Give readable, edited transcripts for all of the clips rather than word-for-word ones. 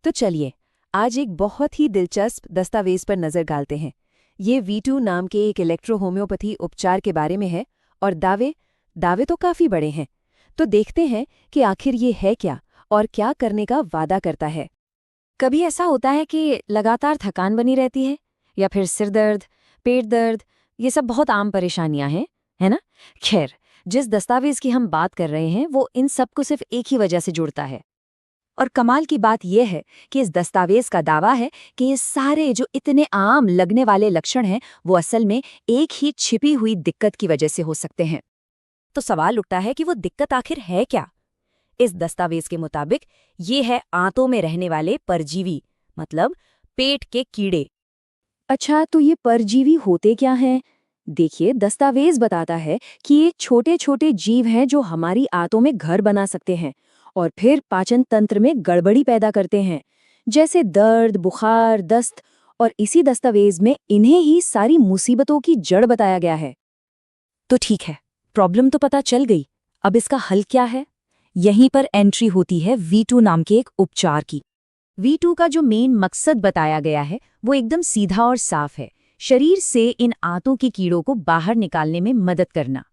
तो चलिए आज एक बहुत ही दिलचस्प दस्तावेज पर नजर डालते हैं। ये V2 नाम के एक इलेक्ट्रोहोम्योपैथी उपचार के बारे में है और दावे तो काफी बड़े हैं। तो देखते हैं कि आखिर ये है क्या और क्या करने का वादा करता है। कभी ऐसा होता है कि लगातार थकान बनी रहती है या फिर सिर दर्द, पेट दर्द, ये सब बहुत आम परेशानियां हैं, है ना? खैर, जिस दस्तावेज की हम बात कर रहे हैं वो इन सब को सिर्फ एक ही वजह से जुड़ता है। और कमाल की बात यह है कि इस दस्तावेज का दावा है कि ये सारे जो इतने आम लगने वाले लक्षण हैं वो असल में एक ही छिपी हुई दिक्कत की वजह से हो सकते हैं। तो सवाल उठता है कि वो दिक्कत आखिर है क्या। इस दस्तावेज के मुताबिक ये है आंतों में रहने वाले परजीवी, मतलब पेट के कीड़े। अच्छा, तो ये परजीवी होते क्या हैं? देखिए, दस्तावेज बताता है कि ये छोटे छोटे जीव हैं जो हमारी आंतों में घर बना सकते हैं और फिर पाचन तंत्र में गड़बड़ी पैदा करते हैं, जैसे दर्द, बुखार, दस्त। और इसी दस्तावेज में इन्हें ही सारी मुसीबतों की जड़ बताया गया है। तो ठीक है, प्रॉब्लम तो पता चल गई। अब इसका हल क्या है? यहीं पर एंट्री होती है V2 नाम के एक उपचार की। V2 का जो मेन मकसद बताया गया है वो एकदम सीधा और साफ है, शरीर से इन आंतों के कीड़ों को बाहर निकालने में मदद करना।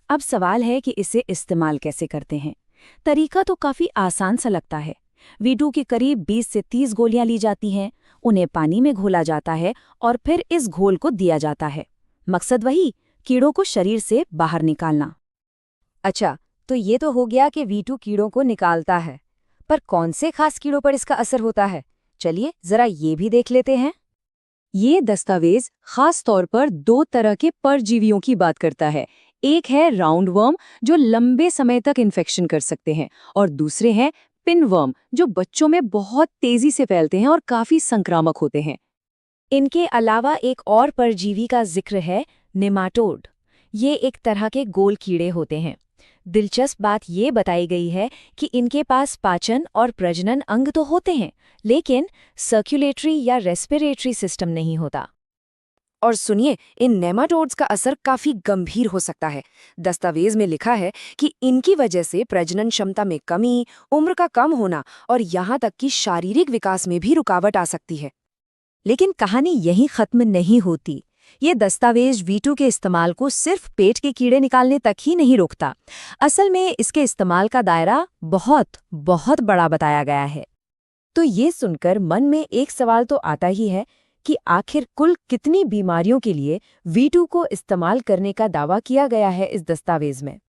अब सवाल है कि इसे इस्तेमाल कैसे करते हैं। तरीका तो काफी आसान सा लगता है। V2 की करीब 20 से 30 गोलियां ली जाती हैं, उन्हें पानी में घोला जाता है और फिर इस घोल को दिया जाता है। मकसद वही, कीड़ों को शरीर से बाहर निकालना। अच्छा, तो ये तो हो गया कि V2 कीड़ों को निकालता है, पर कौन से खास कीड़ों पर इसका असर होता है? चलिए जरा ये भी देख लेते हैं। ये दस्तावेज खास तौर पर दो तरह के परजीवियों की बात करता है। एक है राउंडवर्म, जो लंबे समय तक इन्फेक्शन कर सकते हैं, और दूसरे हैं पिनवर्म, जो बच्चों में बहुत तेजी से फैलते हैं और काफी संक्रामक होते हैं। इनके अलावा एक और परजीवी का जिक्र है, नेमाटोड। ये एक तरह के गोल कीड़े होते हैं। दिलचस्प बात ये बताई गई है कि इनके पास पाचन और प्रजनन अंग तो होते हैं, लेकिन सर्कुलेटरी या रेस्पिरेटरी सिस्टम नहीं होता। और सुनिए, इन नेमाटोड्स का असर काफी गंभीर हो सकता है। दस्तावेज में लिखा है कि इनकी वजह से प्रजनन क्षमता में कमी, उम्र का कम होना और यहाँ तक कि शारीरिक विकास में भी रुकावट आ सकती है। लेकिन कहानी यहीं खत्म नहीं होती। ये दस्तावेज V2 के इस्तेमाल को सिर्फ पेट के कीड़े निकालने तक ही नहीं रोकता। असल में इसके इस्तेमाल का दायरा बहुत बहुत बड़ा बताया गया है। तो ये सुनकर मन में एक सवाल तो आता ही है कि आखिर कुल कितनी बीमारियों के लिए V2 को इस्तेमाल करने का दावा किया गया है इस दस्तावेज में।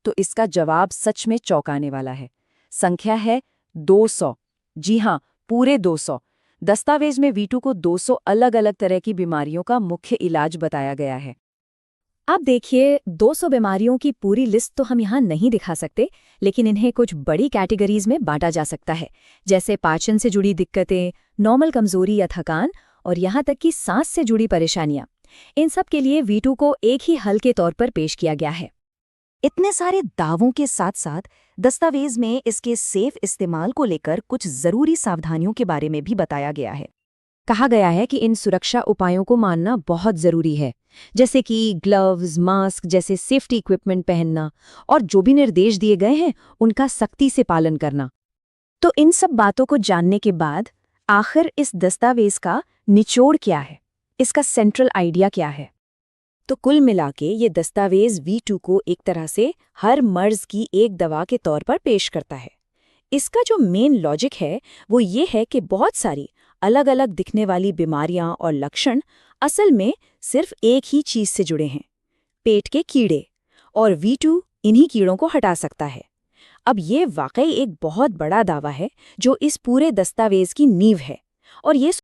तो इसका जवाब सच में चौंकाने वाला है। संख्या है 200। जी हाँ, पूरे 200। दस्तावेज में V2 को 200 अलग अलग तरह की बीमारियों का मुख्य इलाज बताया गया है। अब देखिए, 200 बीमारियों की पूरी लिस्ट तो हम यहाँ नहीं दिखा सकते, लेकिन इन्हें कुछ बड़ी कैटेगरीज में बांटा जा सकता है, जैसे पाचन से जुड़ी दिक्कतें, नॉर्मल कमजोरी या थकान, और यहाँ तक कि सांस से जुड़ी परेशानियां। इन सब के लिए V2 को एक ही हल के तौर पर पेश किया गया है। इतने सारे दावों के साथ साथ दस्तावेज में इसके सेफ इस्तेमाल को लेकर कुछ जरूरी सावधानियों के बारे में भी बताया गया है। कहा गया है कि इन सुरक्षा उपायों को मानना बहुत जरूरी है, जैसे कि ग्लव्स, मास्क जैसे सेफ्टी इक्विपमेंट पहनना, और जो भी निर्देश दिए गए हैं उनका सख्ती से पालन करना। तो इन सब बातों को जानने के बाद आखिर इस दस्तावेज का निचोड़ क्या है, इसका सेंट्रल आइडिया क्या है? तो कुल मिलाके ये दस्तावेज V2 को एक तरह से हर मर्ज की एक दवा के तौर पर पेश करता है। इसका जो मेन लॉजिक है वो ये है कि बहुत सारी अलग अलग दिखने वाली बीमारियां और लक्षण असल में सिर्फ एक ही चीज से जुड़े हैं, पेट के कीड़े, और V2 इन्हीं कीड़ों को हटा सकता है। अब ये वाकई एक बहुत बड़ा दावा है जो इस पूरे दस्तावेज की नींव है। और ये